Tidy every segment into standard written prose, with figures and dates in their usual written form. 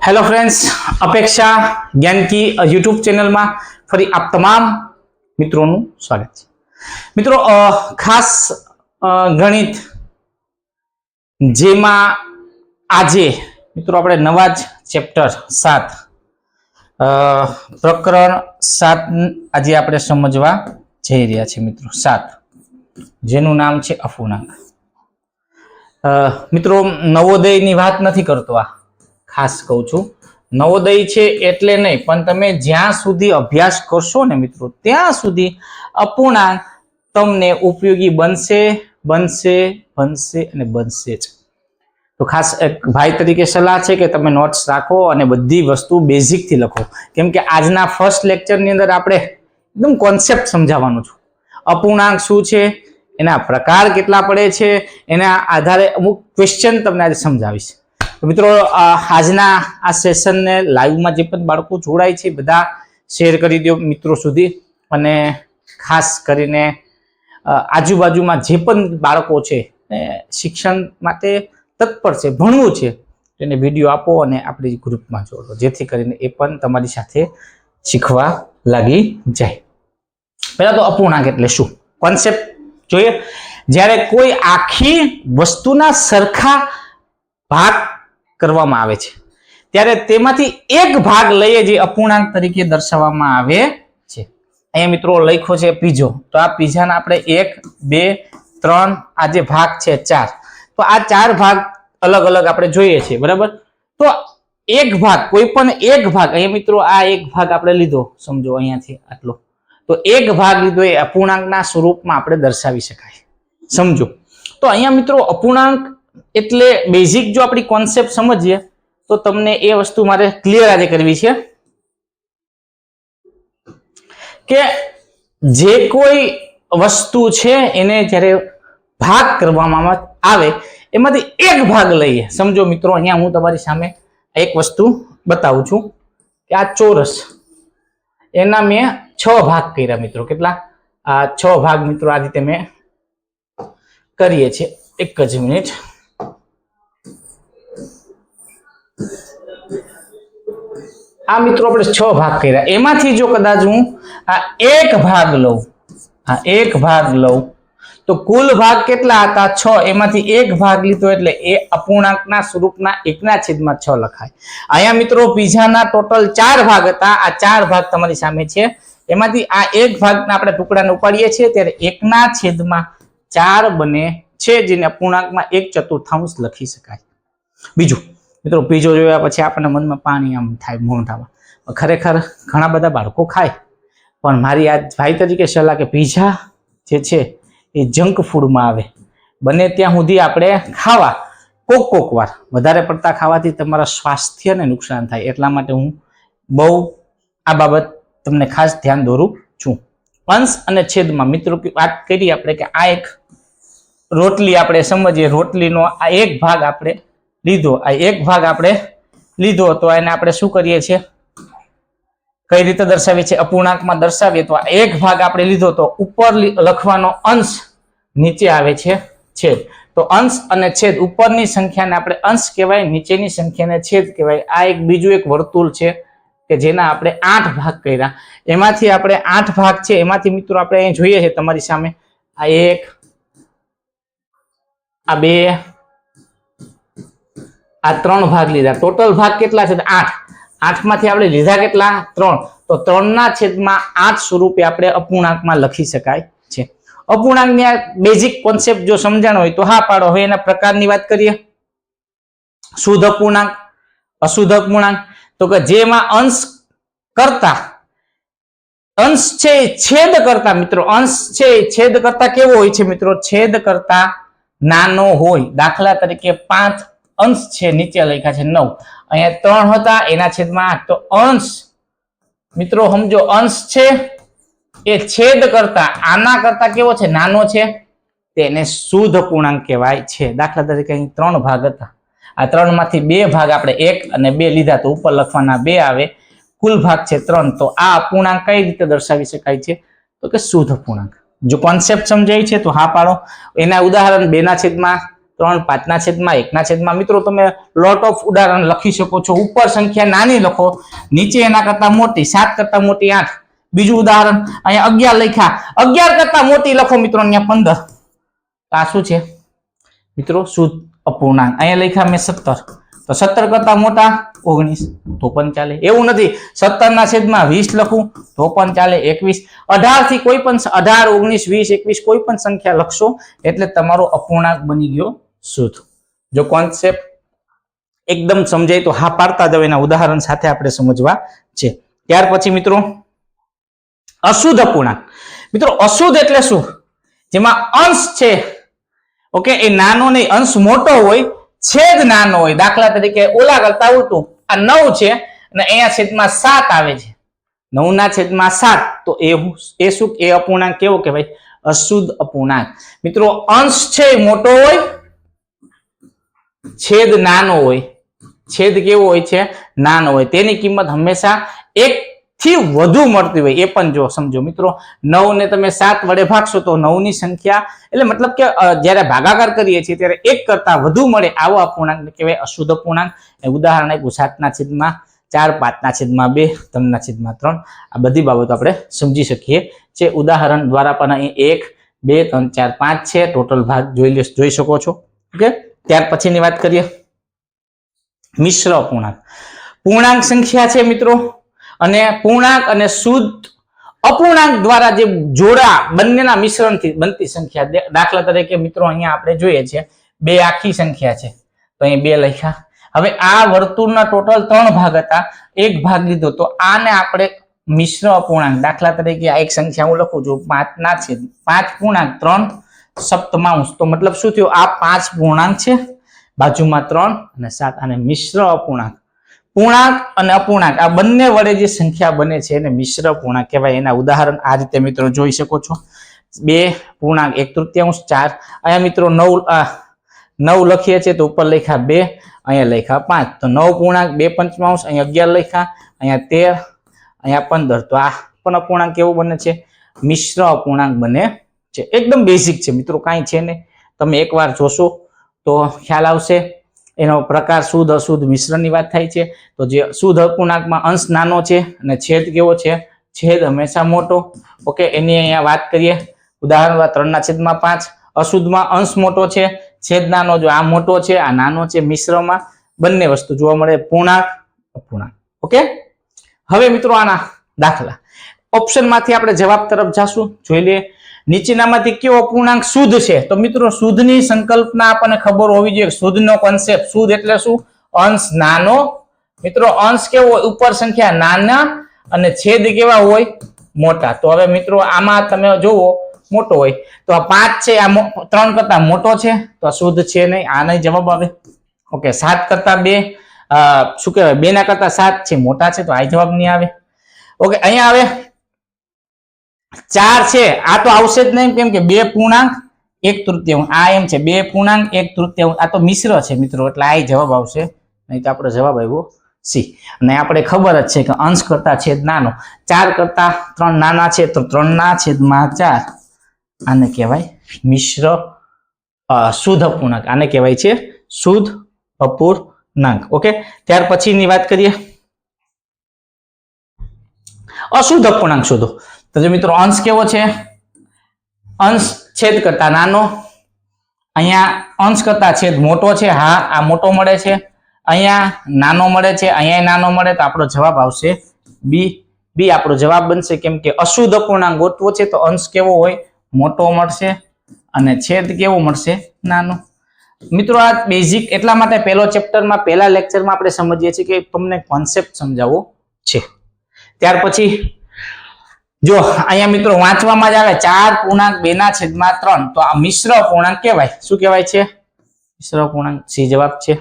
Hello friends, अपेक्षा ज्ञान की यूट्यूब चैनल में फरी आप तमाम मित्रों स्वागत है। मित्रों, खास गणित जेमा आजे मित्रों आपणे नवा ज चेप्टर 7 प्रकरण 7 आज आपणे समझवा जई रह्या छे। मित्रों 7 जेनुं नाम छे अपूर्णांक। मित्रों नवोदय नी वात नथी करतो, आ खास कहूं छुं नवोदय छे एटले नहीं, पण तमे ज्यां सुधी अभ्यास करशो ने मित्रों त्यां सुधी अपूर्णांक तमने उपयोगी बनशे बनशे बनशे अने बनशे ज। तो खास एक भाई तरीके सलाह है कि तमे नोट्स राखो अने बधी वस्तु बेसिक थी लखो, केम के आजना फर्स्ट लेक्चर नी अंदर आपणे एकदम कॉन्सेप्ट समजाववानुं छे। अपूर्णांक शुं छे, एना प्रकार केटला पड़े छे, एना आधारे अमुक क्वेश्चन तमने आज समजावीश। तो मित्रों आजना आ सेशन ने लाइव में जे पण बाळको जोड़ाय छे बधा शेर करी दो मित्रों सुधी, अने खास करीने आजूबाजू में जे पण बाळको छे शिक्षण माटे तत्पर छे, भणवुं छे, तेने विडियो आपो अने आपणी ग्रुप में जोड़ो, जेथी करीने ए पण तमारी साथे शीखवा लागी जाय। पहेला तो अपूर्णांक एटले शुं कॉन्सेप्ट जोईए। ज्यारे कोई आखी वस्तुना सरखा भाग करवामां आवे छे त्यारे तेमांथी एक भाग लईए जे अपूर्णांक तरीके दर्शाववामां आवे छे। अहींया मित्रों लख्यो छे पीजो, तो आ पीजाना आपणे 1 2 3 आ जे भाग छे 4, तो आ 4 भाग अलग अलग आपणे जोईए छे, बराबर। तो एक भाग कोई पण एक भाग अहींया मित्रों आ एक भाग आपणे लीधो, समजो अहींयाथी आटलो, तो एक भाग लीधो ए अपूर्णांकना स्वरूपमां आपणे दर्शावी शकाय, समजो। तो अहींया मित्रों अपूर्णांक एटले बेसिक जो अपनी कॉन्सेप्ट समझिए तो तमने ए वस्तु मारे क्लियर आज करवी छे के जे कोई वस्तु छे एने ज्यारे भाग करवामां आवे एमांथी एक भाग लईए। समझो मित्रों अहींया हूँ तमारी सामे एक वस्तु बतावुं छुं के आ चौरस एना मैं 6 भाग कर्या। मित्रों केटला? आ 6 भाग मित्रों आ रीते मैं करीए छे। एक ज मिनिट, आ मित्रों अपने 6 भाग कर्या, एमांथी जो कदाच हूँ आ एक भाग लઉં, आ एक भाग लઉં तो कुल भाग केटला हता 6, एमांथी एक भाग लीधो एटले ए अपूर्णांकना स्वरूपना 1/6 लखाय। अहींया मित्रों पीजाना टोटल 4 भाग हता, आ 4 भाग तमारी सामे छे, एमांथी आ एक भागना आपणे टुकडाने उपाડીए छीए त्यारे 1/4 बने छे, जेने अपूर्णांकमां 1/4 लखी शकाय। बीजું मित्रों पीजो जोया पछी आपणे मनमा पाणी आम थाय मोढामां। खरेखर घणा बधा बाळको खाय, पण मारी आज भाई तरीके सलाह के पीझा जे छे ए जंक फूड में आवे, बने त्यां सुधी आपणे खावा कोक कोक वार, वधारे पड़ता खावाथी तमारा स्वास्थ्यने नुकसान थाय, एटला माटे हूँ बहु आ बाबत तमने खास ध्यान दोरुं छुं। अंश अने छेदमां मित्रों वात करी आपणे के आ एक रोटली आपणे समजीए, रोटलीनो आ एक भाग आपणे लीधो, आ एक भाग आपणे लीधो तो एने आपणे शुं करीए छीए, कई रीते दर्शावीए छीए, अपूर्णांकमां दर्शावीए तो आ एक भाग आपणे लीधो तो उपर लखवानो अंश, नीचे आवे छे छेद। तो अंश अने छेद, उपरनी संख्याने आपणे अंश कहेवाय, नीचेनी संख्याने छेद कहेवाय। आ एक बीजुं एक वर्तुळ छे के जेना आपणे 8 भाग कर्या, एमांथी आपणे 8 भाग छे, एमांथी मित्रों आपणे અહીં જોઈએ છે તમારી સામે आ 1 आ 2 आ 3 भाग लीधा। टोटल भाग केटला छे? 8। 8 मांथी आपणे लीधा केटला? 3। तो 3/8 स्वरूपे आपणे अपूर्णांकमां लखी शकाय छे। अपूर्णांकनी आ बेसिक कॉन्सेप्ट जो समजाणो होय तो हा पाडो। हवे एना प्रकारनी वात करीए। शुद्ध अपूर्णांक, अशुद्ध अपूर्णांक, तो के जेमां अंश करता, अंश छे छेद करता, मित्रों अंश छे छेद करता केवो होय छे? मित्रों छेद करता नानो होय। दाखला तरीके 5 अंश छे, नीचे लख्या छे 9, अहींया 3 हता एना छेदमां 8, तो अंश मित्रों समजो अंश छे ए छेद करता आना करता केवो छे? नानो छे, तेने शुद्ध अपूर्णांक कहेवाय छे। दाखला तरीके અહીં 3 भाग हता, आ 3 मांथी 2 भाग आपणे 1 અને 2 लीधा तो उपर लखवाना 2 आवे, कुल भाग छे 3। तो आ अपूर्णांक कई रीते दर्शावी शकाय छे? तो के शुद्ध अपूर्णांक। जो कॉन्सेप्ट समजाय छे तो हा पाडो। एना उदाहरण 2/3 3 5 ના છેદમાં 1 ના છેદમાં મિત્રો તમે લોટ ઓફ ઉદાહરણ લખી શકો છો. ઉપર સંખ્યા નાની લખો, નીચે એના કરતા મોટી, 7 કરતા મોટી 8. બીજું ઉદાહરણ અહીંયા 11 લખ્યા, 11 કરતા મોટી લખો મિત્રો અહીંયા 15. આ શું છે મિત્રો? શુદ્ધ અપૂર્ણાંક. અહીંયા લખ્યા મેં 17, તો 17 કરતા મોટા 19, તો પણ ચાલે. એવું નથી 17 ના છેદમાં 20 લખું તો પણ ચાલે, 21, 18 થી કોઈ પણ 18 19 20 21 કોઈ પણ સંખ્યા લખશો એટલે તમારો અપૂર્ણાંક બની ગયો શુદ્ધ. જો કોન્સેપ્ટ એકદમ સમજાય તો હા પાડતા જાવ, એના ઉદાહરણ સાથે આપણે સમજવા છે. ત્યાર પછી મિત્રો અશુદ્ધ અપૂર્ણાંક. મિત્રો અશુદ્ધ એટલે શું? જેમાં અંશ છે ઓકે એ નાનો નહીં, અંશ મોટો હોય, છેદ નાનો હોય. દાખલા તરીકે ઓલા કરતા ઉલટું, આ 9 છે અને અહીંયા છેદમાં 7 આવે છે, 9 ના છેદમાં 7, તો એ શું? એ અપૂર્ણાંક કેવો કહેવાય? અશુદ્ધ અપૂર્ણાંક. મિત્રો અંશ છે મોટો હોય, છેદ નાનો હોય. છેદ કેવો હોય છે? નાનો હોય. તેની કિંમત હંમેશા 1 થી વધુ મળતી હોય. એ પણ જો સમજો મિત્રો, 9 ને તમે 7 વડે ભાગશો તો 9 ની સંખ્યા, એટલે મતલબ કે જ્યારે ભાગાકાર કરીએ છીએ ત્યારે 1 કરતા વધુ મળે આવો અપૂર્ણાંક કહેવાય અશુદ્ધ અપૂર્ણાંક. ઉદાહરણ આપ્યું 7 ના છેદમાં 4, 5 ના છેદમાં 2, 3 ના છેદમાં 3. આ બધી બાબતો આપણે સમજી શકીએ છે ઉદાહરણ દ્વારા. પણ અહીં 1 2 3 4 5 છે, ટોટલ ભાગ જોઈ શકો છો. ઓકે, ત્યાર પછીની વાત કરીએ મિશ્ર અપૂર્ણાંક. પૂર્ણાંક સંખ્યા છે મિત્રો, અને પૂર્ણાંક અને શુદ્ધ અપૂર્ણાંક દ્વારા જે જોડા બંનેના મિશ્રણથી બનતી સંખ્યા. દાખલા તરીકે મિત્રો અહીંયા આપણે જોઈએ છે 2 આખી સંખ્યા છે, તો અહીં 2 લખ્યા. હવે આ વર્તુળના ટોટલ 3 ભાગ હતા, એક ભાગ લીધો, તો આને આપણે મિશ્ર અપૂર્ણાંક. દાખલા તરીકે આ એક સંખ્યા હું લખું છું 5 ના છેદ 5 પૂર્ણાંક 3 સપ્તમાંશ. તો મતલબ શું થયું? આ 5 પૂર્ણાંક છે, બાજુમાં 3 અને 7, અને મિશ્ર અપૂર્ણાંક. પૂર્ણાંક અને અપૂર્ણાંક આ બંને વડે જે સંખ્યા બને છે એને મિશ્ર પૂર્ણાંક કહેવાય. એના ઉદાહરણ આ રીતે મિત્રો જોઈ શકો છો. 2 પૂર્ણાંક 1/3, 4. અહીંયા મિત્રો 9 લખીએ છીએ તો ઉપર લખ્યા 2, અહીંયા લખ્યા 5, તો 9 પૂર્ણાંક 2/5, અહીંયા 11 લખ્યા, અહીંયા 13, અહીંયા 15. તો આ પણ અપૂર્ણાંક કેવું બને છે? મિશ્ર અપૂર્ણાંક બને છે. એકદમ બેઝિક છે મિત્રો, કાંઈ છે નહીં. તમે એકવાર જોશો તો ખ્યાલ આવશે. એનો પ્રકાર શુદ્ધ અશુદ્ધ મિશ્રની વાત થાય છે. તો જે શુદ્ધ અપૂર્ણાંકમાં અંશ નાનો છે અને છેદ કેવો છે? છેદ હંમેશા મોટો. ઓકે, એની અહીંયા વાત કરીએ ઉદાહરણ 3 ના છેદમાં 5. અશુદ્ધમાં અંશ મોટો છે, છેદ નાનો. જો આ મોટો છે આ નાનો છે, મિશ્રમાં બંને વસ્તુ જોવા મળે, પૂર્ણાંક અપૂર્ણાંક. ઓકે, હવે મિત્રો આના દાખલા ઓપ્શનમાંથી આપણે જવાબ તરફ જાશું. જોઈ લઈએ નીચેનામાંથી કયો અપૂર્ણાંક શુદ્ધ છે? તો મિત્રો શુદ્ધની સંકલ્પના આપણને ખબર હોવી જોઈએ. શુદ્ધનો કોન્સેપ્ટ, શુદ્ધ એટલે શું? અંશ નાનો. મિત્રો અંશ કેવો હોય? ઉપર સંખ્યા નાના અને છેદ કેવા હોય? મોટા. તો હવે મિત્રો આમાં તમે જોવો મોટો હોય તો આ 5 છે, આ 3 કરતા મોટો છે, તો આ શુદ્ધ છે નહીં, આ નહીં જવાબ આવે. ઓકે, 7 કરતા 2 શું કહેવાય? 2 ના કરતા 7 છે, મોટા છે, તો આ જવાબ નહીં આવે. ઓકે, અહીંયા આવે 4 છે, આ તો આવશે જ નહીં, કેમ કે 2 પૂર્ણાંક 1/3. આ એમ છે 2 પૂર્ણાંક 1/3. આ તો મિશ્ર છે મિત્રો, એટલે આ જવાબ આવશે નહીં. તો આપણો જવાબ આવ્યો સી. અને આપણે ખબર જ છે કે અંશ કરતા છેદ નાનો. 4 કરતા 3 નાના છે, તો 3 ના છેદમાં 4. આને કહેવાય મિશ્ર શુદ્ધ અપૂર્ણાંક. આને કહેવાય છે શુદ્ધ અપૂર્ણાંક. ઓકે, ત્યાર પછીની વાત કરીએ અશુદ્ધ અપૂર્ણાંક શોધો. તો જો મિત્રો અંશ કેવો છે? અંશ છેદ કરતા નાનો. અહીંયા અંશ કરતા છેદ મોટો છે, હા આ મોટો મળે છે. અહીંયા નાનો મળે છે, અહીંયા નાનો મળે, તો આપણો જવાબ આવશે બી. બી આપણો જવાબ બનશે, કેમ કે અશુદ્ધ અપૂર્ણાંક ગોતવો છે તો અંશ કેવો હોય? મોટો મળશે અને છેદ કેવો મળશે? નાનો. મિત્રો આ બેઝિક એટલા માટે પહેલો ચેપ્ટરમાં પહેલા લેક્ચરમાં આપણે સમજીએ છીએ કે તમને કોન્સેપ્ટ સમજાવવો છે. ત્યાર પછી જો અહીંયા મિત્રો વાંચવામાં જ આવે 4 પૂર્ણાંક 2 ના છેદમાં 3, તો આ મિશ્ર અપૂર્ણાંક કહેવાય. શું કહેવાય છે? મિશ્ર અપૂર્ણાંક. સી જવાબ છે.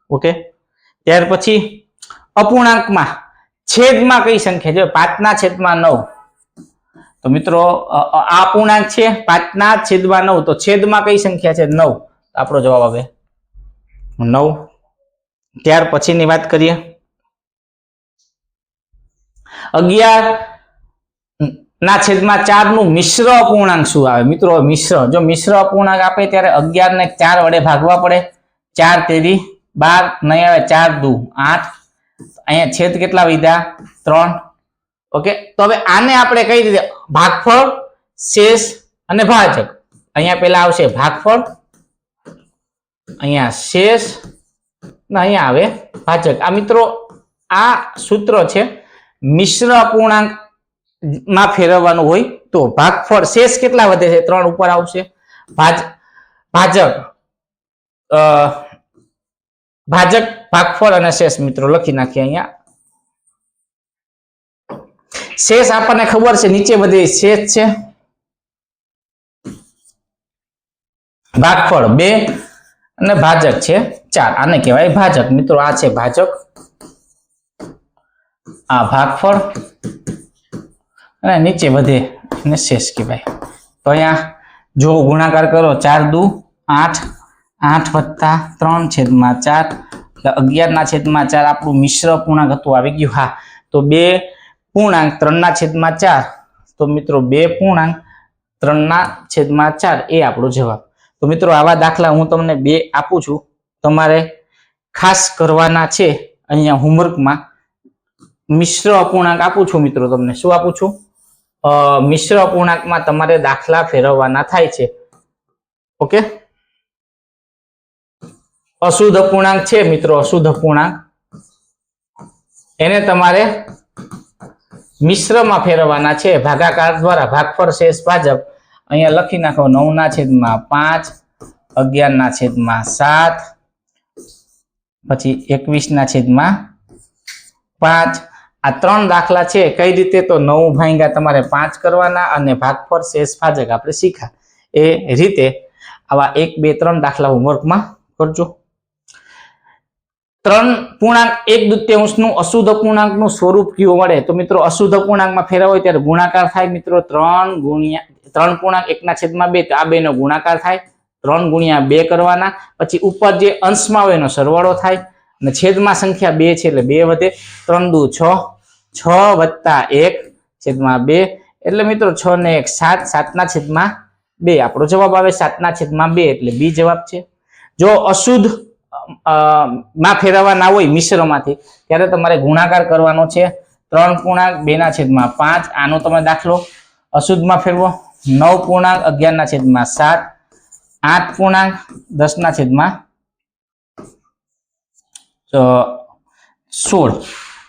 ઓકે, ત્યાર પછી અપૂર્ણાંકમાં છેદમાં કઈ સંખ્યા છે? 5 ના છેદમાં 9. તો મિત્રો આ અપૂર્ણાંક છે 5 ના છેદમાં 9, તો છેદમાં કઈ સંખ્યા છે? 9. આપણો જવાબ આવે 9. ત્યાર પછીની વાત કરીએ 11 ના છેદમાં 4 નું મિશ્ર અપૂર્ણાંક શું આવે મિત્રો? મિશ્ર, જો મિશ્ર અપૂર્ણાંક આપે ત્યારે 11 ને 4 વડે ભાગવા પડે. 4 તેરી 12 નહીં આવે, 4 દુ 8. અહીંયા છેદ કેટલા વધ્યા? 3. ઓકે, તો હવે આને આપણે કઈ રીતે ભાગફળ, શેષ અને ભાજક. અહીંયા પેલા આવશે ભાગફળ, અહીંયા શેષ ને અહીંયા આવે ભાજક. આ મિત્રો આ સૂત્ર છે. મિશ્ર અપૂર્ણાંક માં ફેરવવાનું હોય તો ભાગફળ, શેષ કેટલા વધે છે? 3 ઉપર આવશે. ભાજક, ભાગફળ અને શેષ મિત્રો લખી નાખીએ. અહીંયા શેષ આપણને ખબર છે નીચે બધી શેષ છે. ભાગફળ 2 અને ભાજક છે 4. આને કહેવાય ભાજક મિત્રો. આ છે ભાજક, આ ભાગફળ અને નીચે બધે એને શેષ કહેવાય. તો અહીંયા જો ગુણાકાર કરો 4 દુ 8, 8 વત્તા 3 છેદમાં 4 એટલે 11 ના છેદમાં 4 આપણું મિશ્ર પૂર્ણાંક હતું આવી ગયું. હા, તો 2 પૂર્ણાંક 3 ના છેદમાં 4. તો મિત્રો 2 પૂર્ણાંક 3 ના છેદમાં 4 એ આપણો જવાબ. તો મિત્રો આવા દાખલા હું તમને 2 આપું છું, તમારે ખાસ કરવાના છે. અહીંયા હોમવર્કમાં મિશ્ર અપૂર્ણાંક આપું છું મિત્રો. તમને શું આપું છું? મિશ્ર અપૂર્ણાંકમાં તમારે દાખલા ફેરવવાના થાય છે. ઓકે, અશુદ્ધ અપૂર્ણાંક છે મિત્રો. અશુદ્ધ અપૂર્ણાંક એને તમારે મિશ્રમાં ફેરવવાના છે ભાગાકાર દ્વારા. ભાગફળ, શેષ, ભાજક. અહીંયા લખી નાખો 9 ના છેદમાં 5, 11 ના છેદમાં 7, પછી 21 ના છેદમાં 5. આ 3 દાખલા છે. કઈ રીતે? તો 9 ભાગ્યા તમારે 5 કરવાના અને ભાગફળ, શેષ, ભાજક આપણે શીખ્યા એ રીતે આવા 1, 2, 3 દાખલા હોમવર્કમાં કરજો. 3 પૂર્ણાંક 1/2 નું અશુદ્ધ અપૂર્ણાંકનું સ્વરૂપ કયું મળે? તો મિત્રો અશુદ્ધ અપૂર્ણાંકમાં ફેરવો હોય ત્યારે ગુણાકાર થાય મિત્રો. 3 પૂર્ણાંક 1 ના છેદમાં 2, તો આ 2 નો ગુણાકાર થાય. 3 ગુણ્યા 2 કરવાના. પછી ઉપર જે અંશમાં હોય એનો સરવાળો થાય અને છેદમાં સંખ્યા 2 છે એટલે 2 વધે. 3 દુ 6, 6 વત્તા 1 છેદમાં 2 એટલે મિત્રો 6 ને 1 7, 7 ના છેદમાં 2 આપણો જવાબ આવે. 7 ના છેદમાં 2 એટલે બી જવાબ છે. જો અશુદ્ધ માં ફેરવવા ના હોય મિશ્રમાંથી ત્યારે તમારે ગુણાકાર કરવાનો છે. 3 પૂર્ણાંક 2 ના છેદમાં 5 આનો તમે દાખલો અશુદ્ધમાં ફેરવો. 9 પૂર્ણાંક 11 ના છેદમાં 7, 8 પૂર્ણાંક 10 ના છેદમાં 16,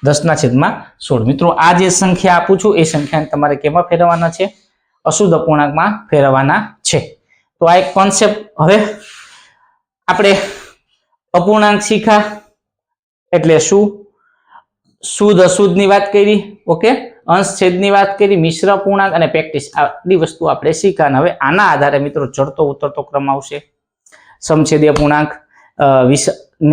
10 ના છેદમાં 16. મિત્રો આ જે સંખ્યા આપું છું એ સંખ્યાને તમારે કેમાં ફેરવવાના છે? અશુદ્ધ અપૂર્ણાંકમાં ફેરવવાના છે. તો આ એક કોન્સેપ્ટ. હવે આપણે અપૂર્ણાંક શીખા એટલે શું, શુદ્ધ અશુદ્ધ ની વાત કરી. ઓકે, અંશ છેદ ની વાત કરી, મિશ્ર અપૂર્ણાંક અને પ્રેક્ટિસ આટલી વસ્તુ આપણે શીખા. હવે આના આધારે મિત્રો ચડતો ઉતરતો ક્રમ આવશે. સમછેદી અપૂર્ણાંક,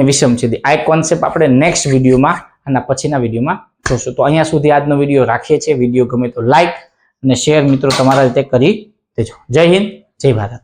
વિષમછેદી. આ એક કોન્સેપ્ટ આપણે નેક્સ્ટ વિડીયોમાં અને પછીના વિડીયોમાં જોશું. તો અહીંયા સુધી આજનો વિડીયો રાખીએ છીએ. વિડીયો ગમે તો લાઈક અને શેર મિત્રો તમારા રીતે કરી દેજો. જય હિન્દ, જય ભારત.